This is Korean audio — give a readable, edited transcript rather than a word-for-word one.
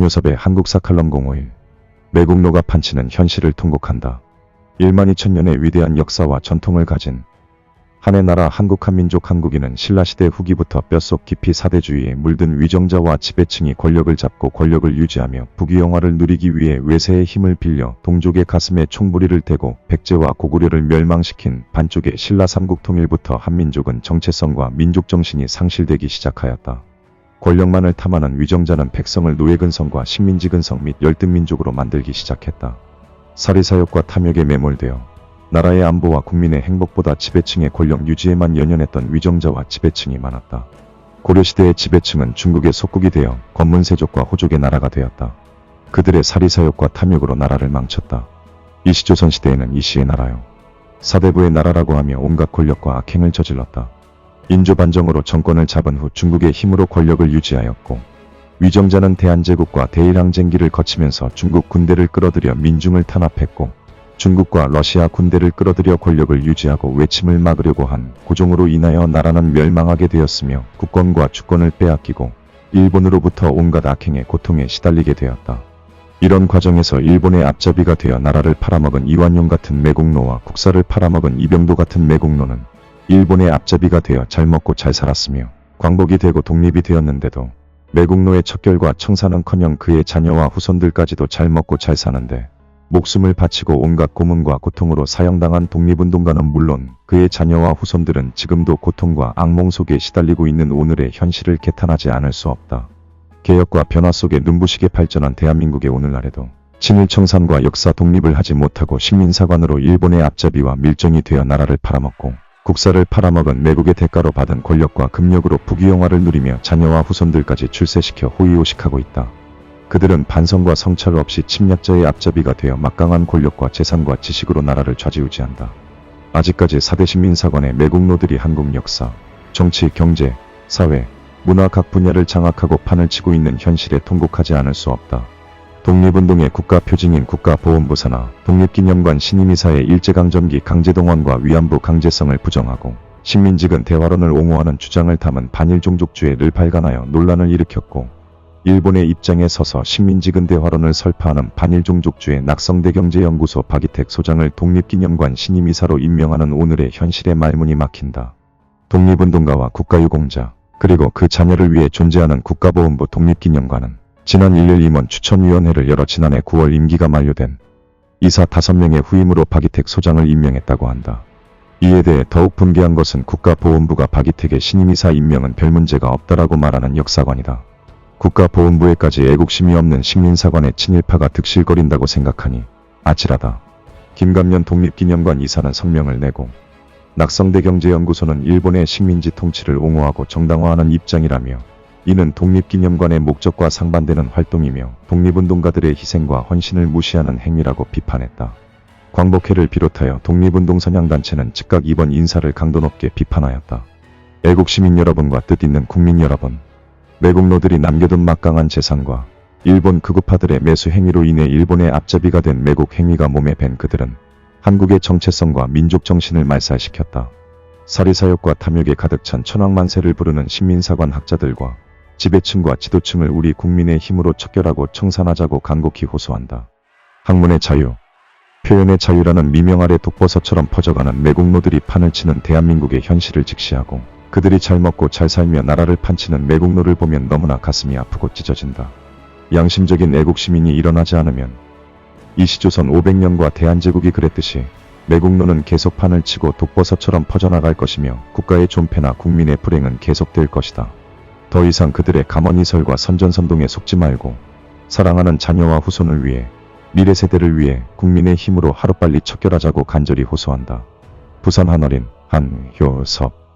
김우섭의 한국사 칼럼 051 매국노가 판치는 현실을 통곡한다. 12,000년의 위대한 역사와 전통을 가진 한의 나라 한국 한민족 한국인은 신라시대 후기부터 뼛속 깊이 사대주의에 물든 위정자와 지배층이 권력을 잡고 권력을 유지하며 부귀영화를 누리기 위해 외세의 힘을 빌려 동족의 가슴에 총부리를 대고 백제와 고구려를 멸망시킨 반쪽의 신라 삼국 통일부터 한민족은 정체성과 민족정신이 상실되기 시작하였다. 권력만을 탐하는 위정자는 백성을 노예근성과 식민지근성 및 열등민족으로 만들기 시작했다. 사리사욕과 탐욕에 매몰되어 나라의 안보와 국민의 행복보다 지배층의 권력 유지에만 연연했던 위정자와 지배층이 많았다. 고려시대의 지배층은 중국의 속국이 되어 권문세족과 호족의 나라가 되었다. 그들의 사리사욕과 탐욕으로 나라를 망쳤다. 이시조선시대에는 이시의 나라요 사대부의 나라라고 하며 온갖 권력과 악행을 저질렀다. 인조반정으로 정권을 잡은 후 중국의 힘으로 권력을 유지하였고 위정자는 대한제국과 대일항쟁기를 거치면서 중국 군대를 끌어들여 민중을 탄압했고 중국과 러시아 군대를 끌어들여 권력을 유지하고 외침을 막으려고 한 고종으로 인하여 나라는 멸망하게 되었으며 국권과 주권을 빼앗기고 일본으로부터 온갖 악행의 고통에 시달리게 되었다. 이런 과정에서 일본의 앞잡이가 되어 나라를 팔아먹은 이완용 같은 매국노와 국사를 팔아먹은 이병도 같은 매국노는 일본의 앞잡이가 되어 잘 먹고 잘 살았으며 광복이 되고 독립이 되었는데도 매국노의 척결과 청산은커녕 그의 자녀와 후손들까지도 잘 먹고 잘 사는데 목숨을 바치고 온갖 고문과 고통으로 사형당한 독립운동가는 물론 그의 자녀와 후손들은 지금도 고통과 악몽 속에 시달리고 있는 오늘의 현실을 개탄하지 않을 수 없다. 개혁과 변화 속에 눈부시게 발전한 대한민국의 오늘날에도 친일청산과 역사 독립을 하지 못하고 식민사관으로 일본의 앞잡이와 밀정이 되어 나라를 팔아먹고 국사를 팔아먹은 매국의 대가로 받은 권력과 금력으로 부귀영화를 누리며 자녀와 후손들까지 출세시켜 호의호식하고 있다. 그들은 반성과 성찰 없이 침략자의 앞잡이가 되어 막강한 권력과 재산과 지식으로 나라를 좌지우지한다. 아직까지 사대식민사관의 매국노들이 한국 역사, 정치, 경제, 사회, 문화 각 분야를 장악하고 판을 치고 있는 현실에 통곡하지 않을 수 없다. 독립운동의 국가표징인 국가보훈부 산하, 독립기념관 신임이사의 일제강점기 강제동원과 위안부 강제성을 부정하고 식민지근 대화론을 옹호하는 주장을 담은 반일종족주의를 발간하여 논란을 일으켰고 일본의 입장에 서서 식민지근 대화론을 설파하는 반일종족주의 낙성대경제연구소 박이택 소장을 독립기념관 신임이사로 임명하는 오늘의 현실의 말문이 막힌다. 독립운동가와 국가유공자 그리고 그 자녀를 위해 존재하는 국가보훈부 독립기념관은 지난 1일 임원 추천위원회를 열어 지난해 9월 임기가 만료된 이사 5명의 후임으로 박이택 소장을 임명했다고 한다. 이에 대해 더욱 분개한 것은 국가보훈부가 박이택의 신임이사 임명은 별 문제가 없다라고 말하는 역사관이다. 국가보훈부에까지 애국심이 없는 식민사관의 친일파가 득실거린다고 생각하니 아찔하다. 김감년 독립기념관 이사는 성명을 내고 낙성대경제연구소는 일본의 식민지 통치를 옹호하고 정당화하는 입장이라며 이는 독립기념관의 목적과 상반되는 활동이며 독립운동가들의 희생과 헌신을 무시하는 행위라고 비판했다. 광복회를 비롯하여 독립운동 선양단체는 즉각 이번 인사를 강도 높게 비판하였다. 애국시민 여러분과 뜻있는 국민 여러분, 매국노들이 남겨둔 막강한 재산과 일본 극우파들의 매수 행위로 인해 일본의 앞잡이가 된 매국 행위가 몸에 밴 그들은 한국의 정체성과 민족 정신을 말살시켰다. 사리사욕과 탐욕에 가득 찬 천황만세를 부르는 식민사관 학자들과 지배층과 지도층을 우리 국민의 힘으로 척결하고 청산하자고 간곡히 호소한다. 학문의 자유, 표현의 자유라는 미명 아래 독버섯처럼 퍼져가는 매국노들이 판을 치는 대한민국의 현실을 직시하고 그들이 잘 먹고 잘 살며 나라를 판치는 매국노를 보면 너무나 가슴이 아프고 찢어진다. 양심적인 애국시민이 일어나지 않으면 이시조선 500년과 대한제국이 그랬듯이 매국노는 계속 판을 치고 독버섯처럼 퍼져나갈 것이며 국가의 존폐나 국민의 불행은 계속될 것이다. 더 이상 그들의 감언이설과 선전선동에 속지 말고 사랑하는 자녀와 후손을 위해 미래 세대를 위해 국민의 힘으로 하루빨리 척결하자고 간절히 호소한다. 부산 한어린 한효섭